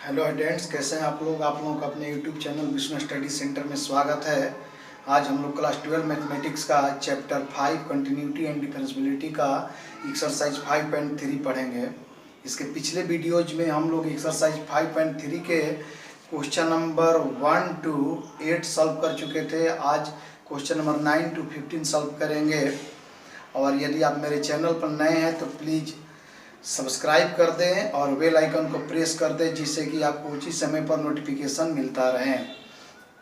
Hello students, कैसे हैं आप लोगों का अपने YouTube channel Vishnu study centre में स्वागत है। आज हम लोग क्लास 12 मैथमेटिक्स का चैप्टर 5 कंटिन्यूटी एंड डिफरेंशियबिलिटी का एक्सरसाइज 5.3 पढ़ेंगे। इसके पिछले वीडियोज में हम लोग एक्सरसाइज 5.3 के क्वेश्चन नंबर 1 to 8 सॉल्व कर चुके थे। आज क्वेश्चन नंबर 9 to 15 सॉल्व करेंगे। और यदि आप मेरे चैनल पर नए हैं तो प्लीज़ सब्सक्राइब कर दें और बेल आइकन को प्रेस कर दें, जिससे कि आपको उचित समय पर नोटिफिकेशन मिलता रहे।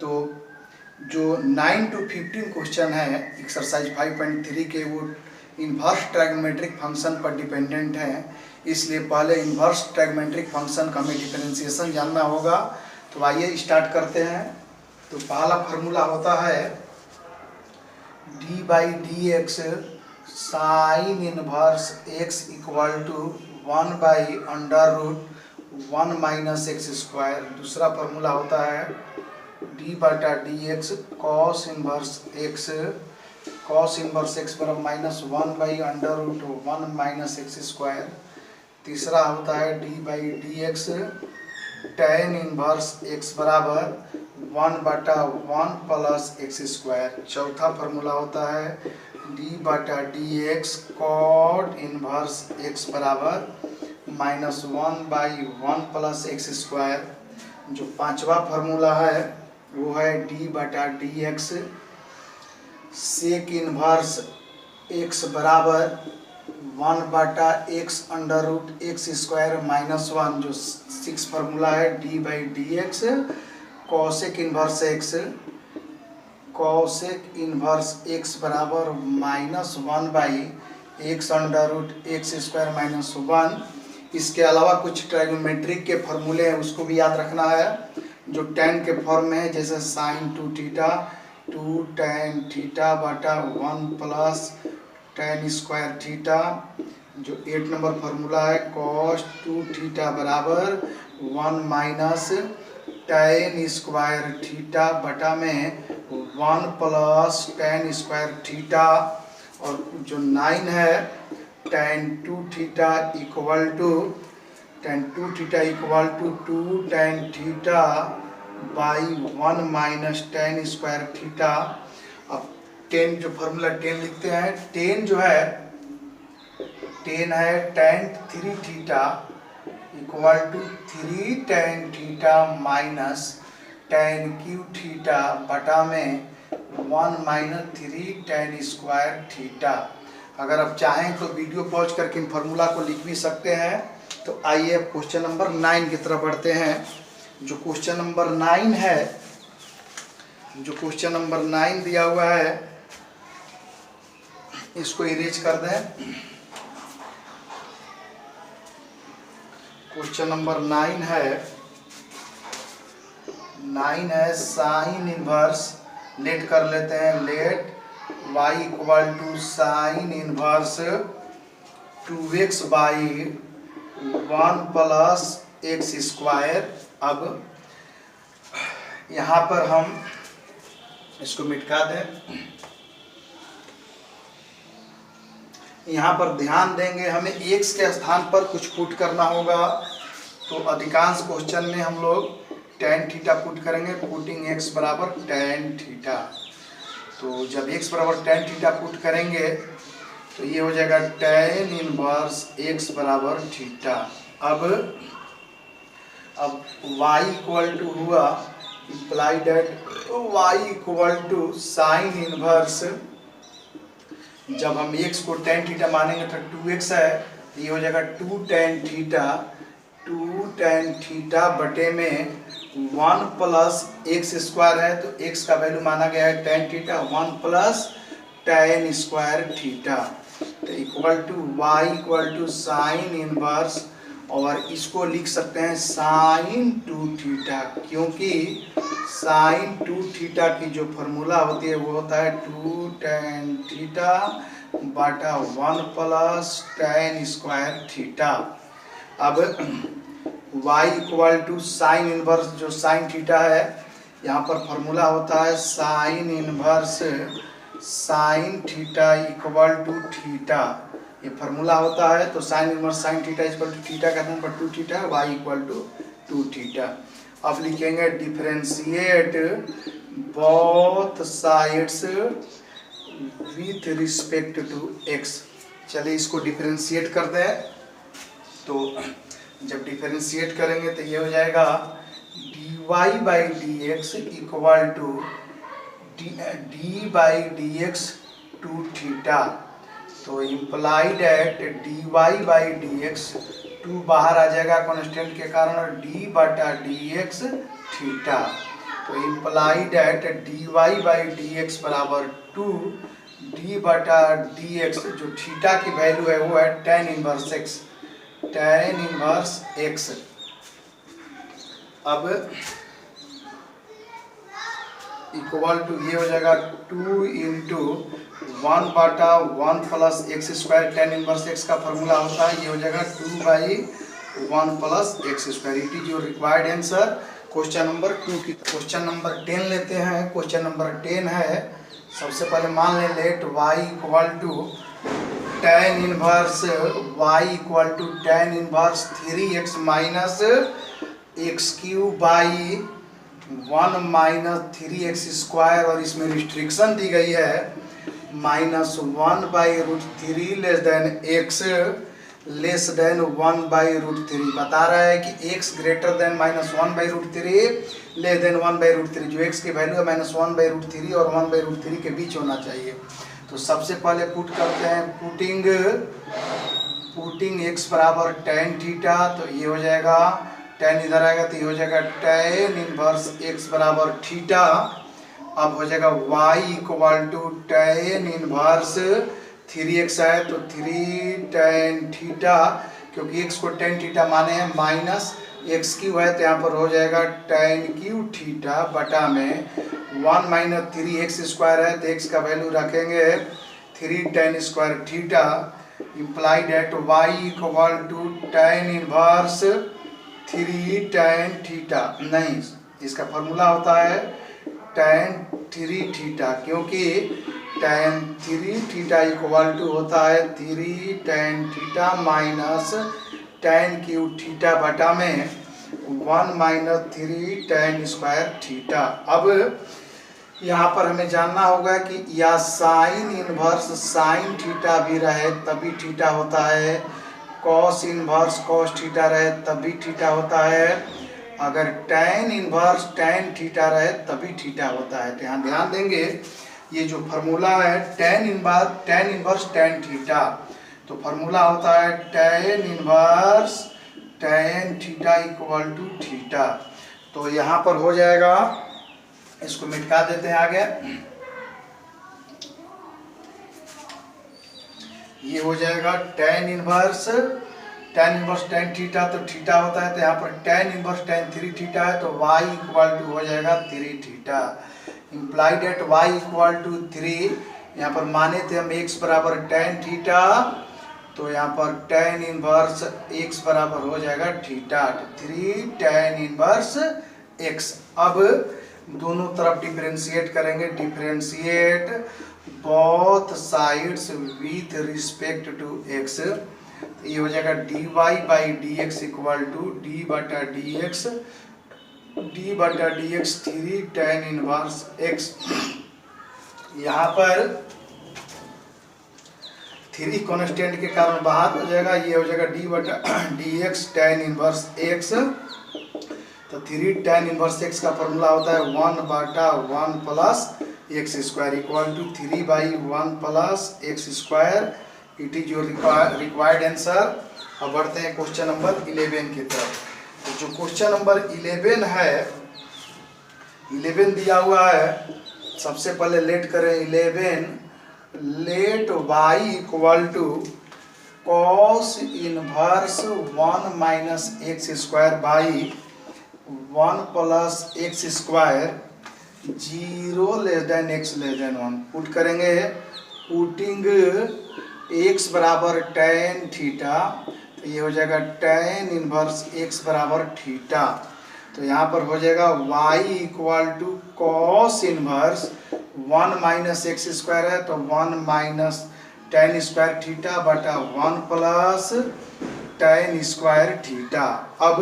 तो जो 9 to 15 क्वेश्चन है एक्सरसाइज 5.3 के, वो इन्वर्स ट्रायगोनोमेट्रिक फंक्शन पर डिपेंडेंट है। इसलिए पहले इन्वर्स ट्रायगोनोमेट्रिक फंक्शन का हमें डिफरेंशिएशन जानना होगा। तो आइए स्टार्ट करते हैं। तो पहला फार्मूला होता है d/dx sine inverse x equal to 1/√1 minus x square. दूसरा फार्मूला होता है d/dx कॉस इनवर्स x बराबर -1/√1 माइनस एक्स स्क्वायर। तीसरा होता है d/dx tan इनवर्स x बराबर 1/1 प्लस एक्स स्क्वायर। चौथा फार्मूला होता है d/dx कॉट इनवर्स x बराबर -1/1 प्लस एक्स स्क्वायर। जो पांचवा फार्मूला है वो है d/dx सेक इनवर्स x बराबर 1/x √x² -1। जो 6 फार्मूला है d/dx कॉसेक इनवर्स x बराबर -1/x √x² -1। इसके अलावा कुछ ट्रायगोनोमेट्रिक के फार्मूले हैं, उसको भी याद रखना है। जो tan के फॉर्म में है, जैसे sin 2θ 2 tan θ/1 plus tan square theta. जो 8 नंबर फार्मूला है cos 2θ बराबर 1 माइनस tan स्क्वायर थीटा बटा में 1 प्लस tan स्क्वायर थीटा। और जो 9 है tan 2θ equal to 2 tan θ/1 minus tan square theta. अब 10 जो फार्मूला 10 लिखते हैं, 10 जो है tan 3θ equal to 3 tan θ minus tan θ बटा में 1 माइनस 3 tan स्क्वायर थीटा। अगर आप चाहें तो वीडियो पॉज करके इन फार्मूला को लिख भी सकते हैं। तो आइए क्वेश्चन नंबर 9 की तरफ बढ़ते हैं। जो क्वेश्चन नंबर 9 है, जो क्वेश्चन नंबर 9 दिया हुआ है, इसको इरेज कर दें। क्वेश्चन नंबर 9 है साइन इनवर्स, लेट कर लेते हैं, let y equal to sine inverse 2x/1 plus x square. अब यहाँ पर हम इसको मिटा दें। यहाँ पर ध्यान देंगे, हमें x के स्थान पर कुछ पुट करना होगा। तो अधिकांश क्वेश्चन में हम लोग tan थीटा पुट करेंगे, पुटिंग x बराबर tan थीटा। तो जब x बराबर tan थीटा पुट करेंगे तो ये हो जाएगा tan इनवर्स x बराबर थीटा। अब y इक्वल टू हुआ, imply that y equal to sine inverse, जब हम x को tan थीटा मानेंगे तो 2x है, ये हो जाएगा 2 tan थीटा बटे में 1 प्लस एक्स स्क्वायर है, तो x का वैल्यू माना गया है tan theta, 1 plus tan square theta. तो equal to y equal to sine inverse, और इसको लिख सकते हैं साइन 2 थीटा, क्योंकि साइन 2 थीटा की जो फार्मूला होती है वो होता है 2 tan थीटा बटा 1 प्लस tan स्क्वायर थीटा। अब y equal to sine inverse, जो साइन थीटा है, यहाँ पर फार्मूला होता है sine inverse sine theta equal to theta. ये फार्मूला होता है। तो sine inverse sine theta equal to theta का number 2 theta, y equal to two theta. अब लिखेंगे differentiate both sides with respect to x. चलिए इसको डिफरेंशिएट करते हैं। तो जब डिफरेंशिएट करेंगे तो ये हो जाएगा dy by d x equal to d by d x two theta. तो implied that dy by d x, two बाहर आ जाएगा कॉन्स्टेंट के कारण, और d बटा डी एक्स थीटा। तो implied that dy by d x बराबर टू d बटा डी एक्स, जो थीटा की वैल्यू है वो है tan inverse x, tan inverse x। अब इक्वल टू ये हो जाएगा 2 इंटू 1 बटा 1 plus x square, tan inverse x का फॉर्मूला होता है, ये हो जाएगा 2 by 1 plus x square. It is your required answer question number 2 की। क्वेश्चन नंबर 10 लेते हैं। क्वेश्चन नंबर 10 है, सबसे पहले मान लें let y equal to tan inverse y equal to tan inverse 3x minus x cube by 1 minus 3x square, और इसमें रिस्ट्रिक्शन दी गई है -1 by root 3 less than x less than 1 by root 3। बता रहा है कि x greater than -1 by root 3 less than 1 by root 3, जो x की वैल्यू है -1 बाई रूट 3 और 1 बाई रूट 3 के बीच होना चाहिए। तो सबसे पहले पुट करते हैं, पुटिंग x बराबर tan थीटा, तो ये हो जाएगा tan इधर आएगा तो ये हो जाएगा tan इनवर्स x बराबर थीटा। अब हो जाएगा y equal to tan inverse 3x है तो 3 tan थीटा, क्योंकि x को tan थीटा माने हैं, माइनस एक्स क्यू है तो यहाँ पर हो जाएगा tan क्यू थीटा बटा में 1 माइनस 3x स्क्वायर है तो x का वैल्यू रखेंगे 3 tan square theta. Implied at y equal to tan inverse 3 tan theta, नहीं इसका फॉर्मूला होता है tan 3 थीटा, क्योंकि tan 3 थीटा इक्वल टू होता है 3 tan theta minus tan cube theta बटा में 1 माइनस 3 tan स्क्वायर थीटा। अब यहाँ पर हमें जानना होगा कि या साइन इनवर्स साइन थीटा भी रहे तभी थीटा होता है, कॉस इनवर्स कॉस थीटा रहे तभी थीटा होता है, अगर tan इनवर्स tan थीटा रहे तभी थीटा होता है। तो यहाँ ध्यान देंगे, ये जो फार्मूला है tan इनवर्स tan थीटा, तो फार्मूला होता है tan inverse tan theta equal to theta. तो यहाँ पर हो जाएगा, इसको मिटा देते हैं आगे, ये हो जाएगा tan इनवर्स tan थीटा, तो थीटा होता है तो यहाँ पर tan इनवर्स tan 3 थीटा है तो y इक्वल टू हो जाएगा 3 theta. Implied at y equal to 3, यहाँ पर माने थे हम x बराबर tan थीटा, तो यहाँ पर tan इनवर्स x बराबर हो जाएगा थीटा, 3 tan इनवर्स x। अब दोनों तरफ डिफरेंशिएट करेंगे, differentiate both sides with respect to x, ये हो जाएगा dy by d x equal to d बटा d x 3 tan inverse x। यहाँ पर 3 कॉन्स्टेंट के कारण बाहर हो जाएगा, ये हो जाएगा डी बटा d x tan inverse x। तो 3 tan इनवर्स x का फॉर्मूला होता है 1 बटा 1 plus x square equal to 3 by 1 plus x square. It is your required answer. अब बढ़ते हैं क्वेश्चन नंबर 11 की तरफ। तो जो क्वेश्चन नंबर 11 है, 11 दिया हुआ है, सबसे पहले लेट करें 11, let y equal to cos inverse 1 minus x square by 1 plus x square 0 less than x less than 1 put करेंगे। पुटिंग x बराबर tan थीटा, तो ये हो जाएगा tan इनवर्स x बराबर थीटा। तो यहाँ पर हो जाएगा y equal to cos inverse 1 minus x square है तो 1 माइनस tan स्क्वायर थीटा बटा 1 प्लस tan स्क्वायर थीटा। अब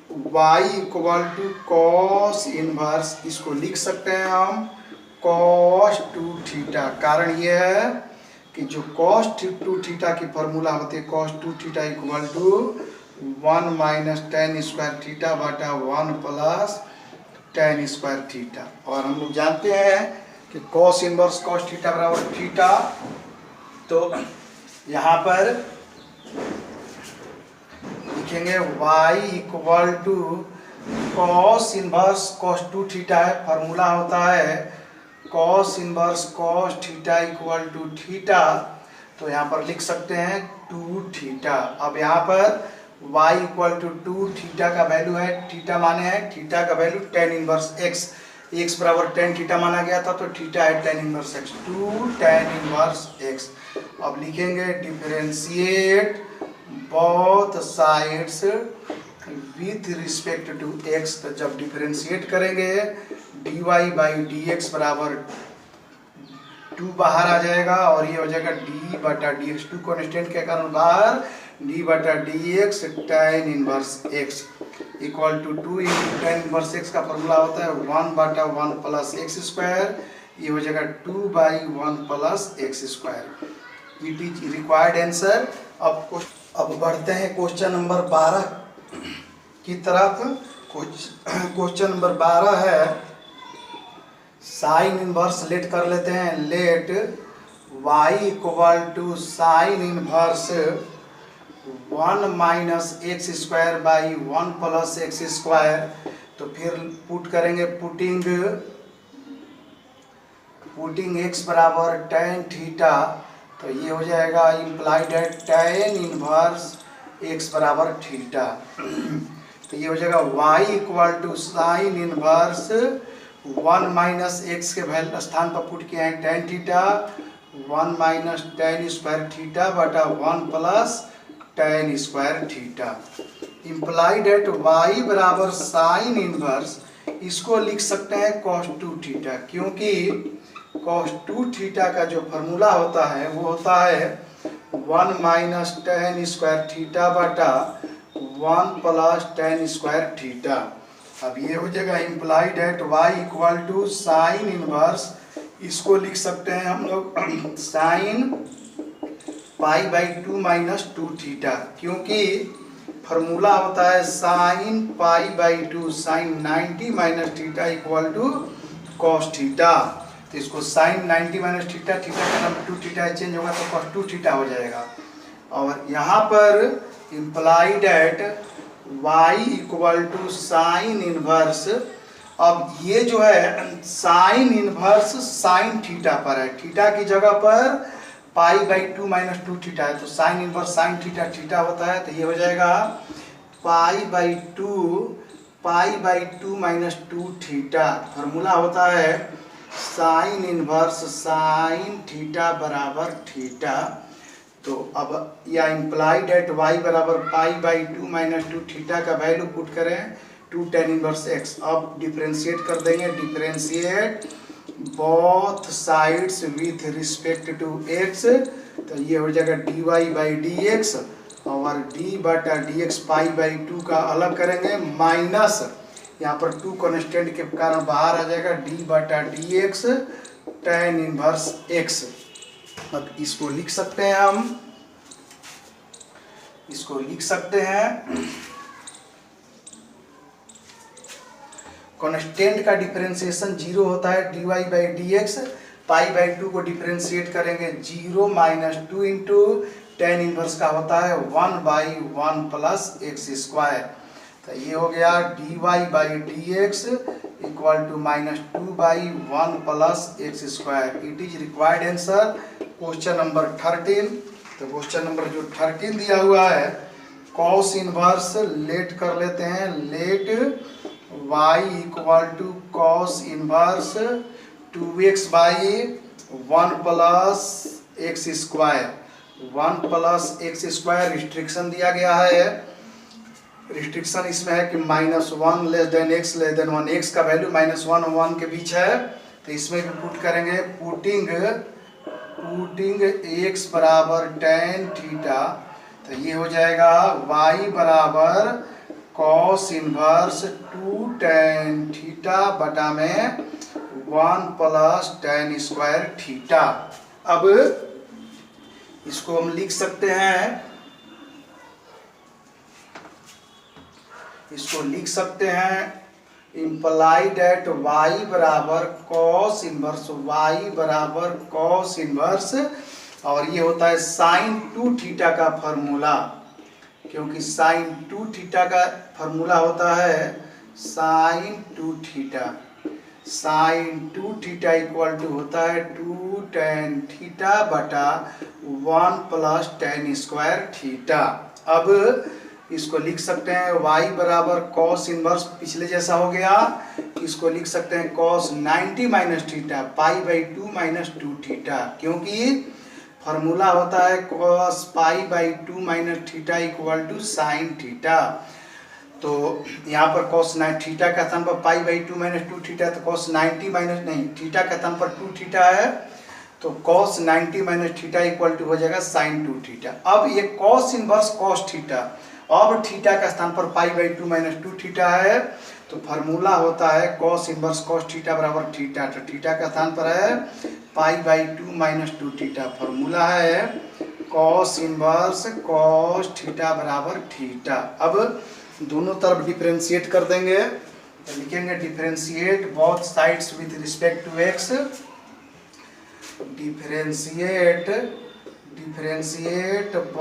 y equal to cos inverse, इसको लिख सकते हैं हम कॉस 2 थीटा। कारण ये है कि जो कॉस 2 थीटा की फॉर्मूला होती है cos 2 theta equal to 1 minus tan square theta बटा 1 प्लस टेन स्क्वायर थीटा। और हम लोग जानते हैं कि कॉस इनवर्स कॉस थीटा बराबर थीटा। तो यहाँ पर लिखेंगे y equal to cos inverse cos 2 theta है, फॉर्मूला होता है cos inverse cos theta equal to theta. तो यहाँ पर लिख सकते हैं 2 थीटा। अब यहाँ पर y इक्वल टू 2 थीटा का वैल्यू है, थीटा माने है थीटा का value tan inverse x, x बराबर टेन थीटा माना गया था, तो थीटा है tan inverse x, 2 tan inverse x। अब लिखेंगे differentiate both sides with respect to x। तो जब डिफरेंशिएट करेंगे dy बाई डी एक्स बराबर 2 बाहर आ जाएगा और ये हो जाएगा d बटा डी एक्स, 2 कॉन्स्टेंट के कारण बाहर, d बटा d x tan inverse x equal to 2 into tan inverse x का फॉर्मूला होता है 1 बटा 1 प्लस एक्स स्क्वायर, ये हो जाएगा 2 by 1 plus x square. It is required answer. अब बढ़ते हैं क्वेश्चन नंबर 12 की तरफ। क्वेश्चन नंबर 12 है साइन इनवर्स। लेट कर लेते हैं, let y equal to sine inverse 1 minus x square by 1 plus x square. तो फिर पुट करेंगे, पुटिंग x बराबर टेन थीटा। तो ये हो जाएगा इम्प्लाइड है टेन इनवर्स x बराबर थीटा। तो ये हो जाएगा y equal to sine inverse 1 minus x के वैल्यू स्थान पर पुट किए हैं tan theta, 1 minus tan square theta बटा 1 plus tan square theta. Implied at y बराबर साइन इनवर्स, इसको लिख सकते हैं कॉस 2 थीटा, क्योंकि कॉस 2 थीटा का जो फॉर्मूला होता है वो होता है 1 माइनस टेन स्क्वायर थीटा बटा 1 प्लस टेन स्क्वायर थीटा। अब ये हो जाएगा implied at y equal to sine inverse, इसको लिख सकते हैं हम लोग sine pi by 2 minus 2 theta, क्योंकि फॉर्मूला होता है sine pi by 2 sine 90 minus theta equal to cos theta. तो इसको साइन 90 माइनस थीटा, थीटा का नाम 2 थीटा चेंज होगा तो कॉस 2 थीटा हो जाएगा। और यहाँ पर implied at y equal to sine inverse. अब ये जो है साइन इनवर्स साइन थीटा पर है, थीटा की जगह पर पाई बाई 2 माइनस 2 थीटा है, तो sine inverse sine theta theta होता है। तो ये हो जाएगा pi by 2 minus 2 theta. Formula होता है साइन इनवर्स साइन थीटा बराबर थीटा। तो अब या इम्प्लाइड एट y बराबर पाई बाई 2 माइनस 2 थीटा का वैल्यू पुट करें 2 टेन इनवर्स x। अब डिफरेंशिएट कर देंगे, differentiate both sides with respect to x। तो ये हो जाएगा dy बाई डी एक्स और d बटा डी एक्स पाई बाई 2 का अलग करेंगे माइनस, यहाँ पर 2 कॉन्स्टेंट के कारण बाहर आ जाएगा d बटा d x tan inverse x। अब इसको लिख सकते हैं हम, इसको लिख सकते हैं कांस्टेंट का डिफरेंशिएशन 0 होता है dy by d x, pi by 2 को डिफरेंशिएट करेंगे 0 माइनस 2 इंटू टेन इनवर्स का होता है 1 बाई 1 प्लस एक्स स्क्वायर। तो ये हो गया dy by d x equal to minus 2 by 1 plus x square. It is required answer question number 13। तो क्वेश्चन नंबर जो 13 दिया हुआ है कॉस इनवर्स लेट कर लेते हैं, let y equal to cos inverse 2x by 1 plus x square, 1 plus x square restriction दिया गया है। रिस्ट्रिक्शन इसमें है कि -1 less than x less than 1, x का वैल्यू -1 और 1 के बीच है। तो इसमें भी पुट करेंगे, पुटिंग x बराबर टेन थीटा। तो ये हो जाएगा y बराबर कॉस इनवर्स 2 tan थीटा बटा में 1 प्लस tan स्क्वायर थीटा। अब इसको हम लिख सकते हैं, इम्प्लाई डेट y बराबर कॉस इनवर्स और ये होता है साइन 2 थीटा का फॉर्मूला, क्योंकि साइन 2 थीटा का फॉर्मूला होता है साइन 2 थीटा इक्वल टू होता है 2 tan थीटा बटा 1 प्लस tan स्क्वायर थीटा। अब इसको लिख सकते हैं y बराबर कॉस इनवर्स पिछले जैसा हो गया, इसको लिख सकते हैं cos 90 minus theta pi by 2 minus 2 theta, क्योंकि फॉर्मूला होता है cos pi by 2 minus theta equal to sine theta. तो यहाँ पर कॉस थीटा का स्थान पर पाई बाई 2 माइनस 2 थीटा, तो कॉस 90 माइनस नहीं थीटा का स्थान पर 2 थीटा है, तो cos 90 minus theta equal to हो जाएगा साइन 2 थीटा। अब ये कॉस इनवर्स कॉस थीटा, अब थीटा का स्थान पर पाई बाई 2 माइनस 2 थीटा है, तो फार्मूला होता है कॉस इनवर्स कॉस थीटा बराबर थीटा, तो थीटा का स्थान पर है pi by 2 minus 2 theta. Formula है कॉस इनवर्स कॉस थीटा बराबर थीटा। अब दोनों तरफ डिफरेंशिएट कर देंगे, तो लिखेंगे differentiate both sides with respect to x, differentiate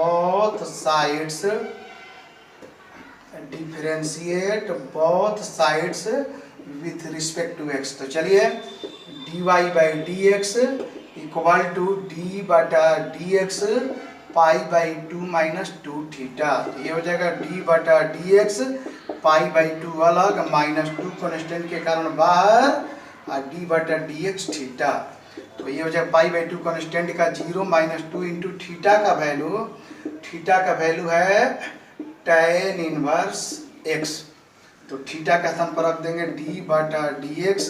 both sides with respect to x. तो चलिए dy by d x equal to d बटा d x pi by 2 minus 2 theta, तो ये हो जाएगा डी बटा डी एक्स पाई बाई 2 अलग minus 2 constant के कारण बाहर और डी बटा डी एक्स थीटा, तो ये हो जाएगा पाई बाई 2 कॉन्स्टेंट का 0 माइनस 2 इंटू थीटा का वैल्यू है tan इनवर्स x, तो थीटा का स्थान पर रख देंगे d बटा d x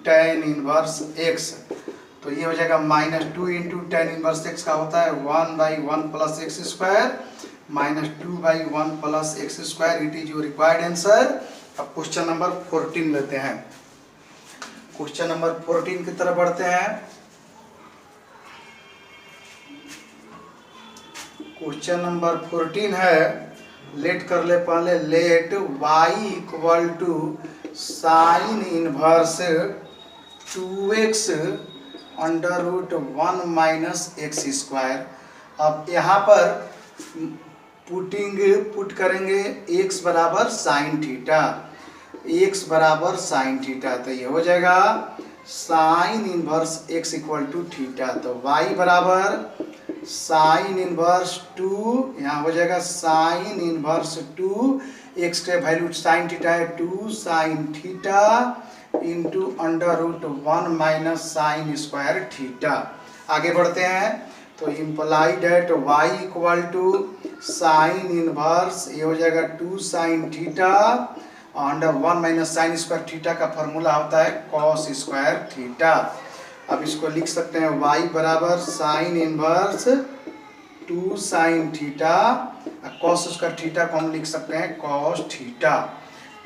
tan inverse x, तो ये हो जाएगा minus 2 into tan inverse x का होता है 1 by 1 plus x square minus 2 by 1 plus x square, it is your required answer. अब क्वेश्चन नंबर 14 लेते हैं, क्वेश्चन नंबर 14 की तरफ बढ़ते हैं। क्वेश्चन नंबर 14 है, लेट कर ले पहले, let y equal to sine inverse 2x under root 1 minus x square. अब यहाँ पर पुट करेंगे x बराबर साइन थीटा, तो ये हो जाएगा sine inverse x equal to theta, तो y बराबर साइन इनवर्स 2, यहाँ हो जाएगा साइन इनवर्स 2, x के वैल्यू साइन थीटा है 2 sine theta into under root 1 minus sine square theta. आगे बढ़ते हैं, तो imply that y equal to sine inverse, ये हो जाएगा 2 sine theta under 1 minus sine square theta का फॉर्मूला होता है कॉस स्क्वायर थीटा। अब इसको लिख सकते हैं y बराबर sine inverse 2 sine theta, cos square theta को हम लिख सकते हैं कॉस थीटा।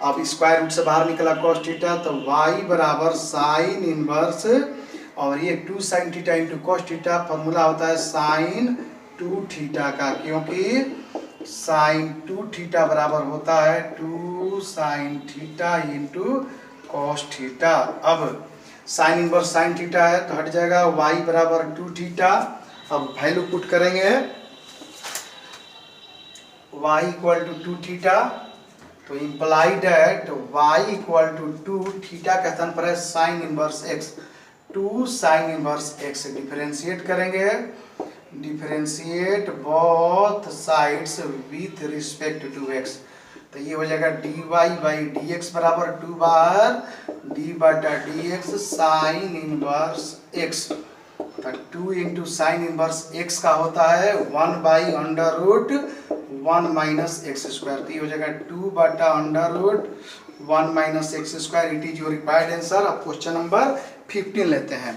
अब स्क्वायर रूट से बाहर निकला कॉस थीटा, तो y बराबर साइन इनवर्स और ये 2 sine theta into cos theta, formula होता है साइन 2 थीटा का, क्योंकि साइन 2 थीटा बराबर होता है 2 sine theta into cos theta. अब साइन इनवर्स साइन थीटा है तो हट जाएगा, y बराबर 2 थीटा। अब वैल्यू पुट करेंगे y इक्वल टू 2 थीटा, तो imply that y equal to 2 theta का स्थान पर है sine inverse x, 2 sine inverse x। Differentiate करेंगे, differentiate both sides with respect to x, तो ये हो जाएगा dy बाई डी एक्स बराबर 2 बार d बटा d x sign inverse x, तो 2 इंटू साइन इनवर्स x का होता है 1 by under root 1 minus x square, तो ये हो जाएगा 2 बटा under root 1 minus x square, it is your required answer. अब क्वेश्चन नंबर 15 लेते हैं,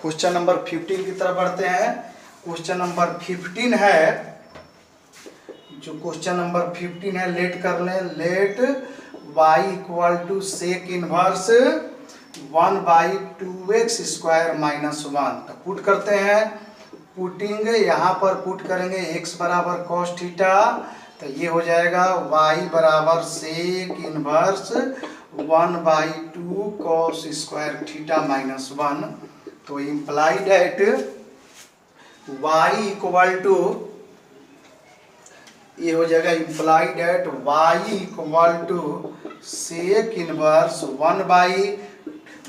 क्वेश्चन नंबर 15 की तरफ बढ़ते हैं। क्वेश्चन नंबर 15 है, जो क्वेश्चन नंबर 15 है, लेट कर लें। Let y equal to sec inverse 1/2x square minus 1। तो पुट करते हैं। पुटिंग यहाँ पर पुट करेंगे x बराबर कॉस थीटा, तो ये हो जाएगा y बराबर sec inverse 1/2 cos square theta minus 1। तो implied at y equal to, ये हो जाएगा implied at y equal to sec inverse 1/,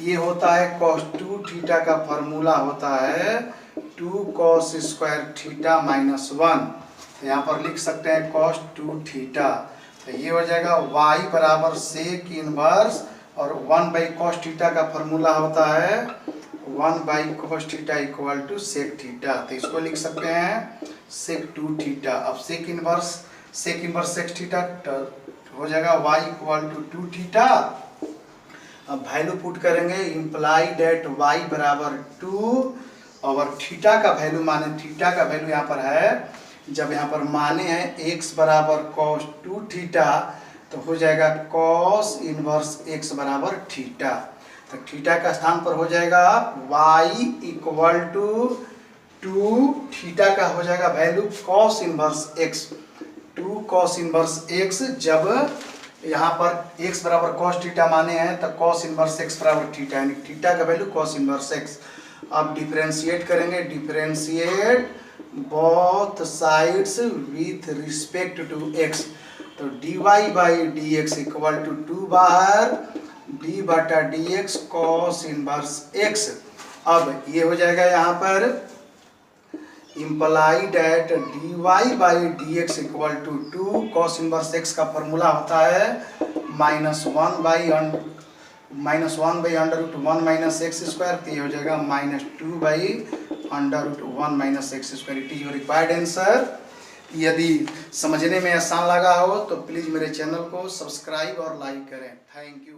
ये होता है cos 2 थीटा का फॉर्मूला होता है 2 cos स्क्वायर थीटा माइनस 1। तो यहाँ पर लिख सकते हैं cos 2 थीटा। तो ये हो जाएगा y बराबर सेक इनवर्स, और 1/cos थीटा का फॉर्मूला होता है 1/cos theta equal to sec theta. तो इसको लिख सकते हैं सेक 2 थीटा। अब सेक इनवर्स सेक थीटा हो जाएगा y इक्वल टू 2 थीटा। अब वैल्यू पुट करेंगे। इम्प्लाइड एट y बराबर 2 और थीटा का वैल्यू माने, थीटा का वैल्यू यहाँ पर है, जब यहाँ पर माने हैं x बराबर cos 2 थीटा, तो हो जाएगा cos इनवर्स x बराबर थीटा। तो थीटा का स्थान पर हो जाएगा y इक्वल टू 2 थीटा का हो जाएगा value cos inverse x, 2 cos inverse x। जब यहाँ पर x बराबर cos थीटा माने हैं तो cos इनवर्स x बराबर थीटा, यानी थीटा का वैल्यू cos इनवर्स x। अब डिफरेंशिएट करेंगे। Differentiate both sides with respect to x। तो dy/dx इक्वल टू 2 बार d/dx cos इनवर्स x। अब ये हो जाएगा यहाँ पर implied at dy/dx equal to 2 cos inverse x का फॉर्मूला होता है -1/√1 माइनस x स्क्वायर। तो ये हो जाएगा -2/√1 x square. It is your required answer. यदि समझने में आसान लगा हो तो प्लीज़ मेरे चैनल को सब्सक्राइब और लाइक करें। Thank you.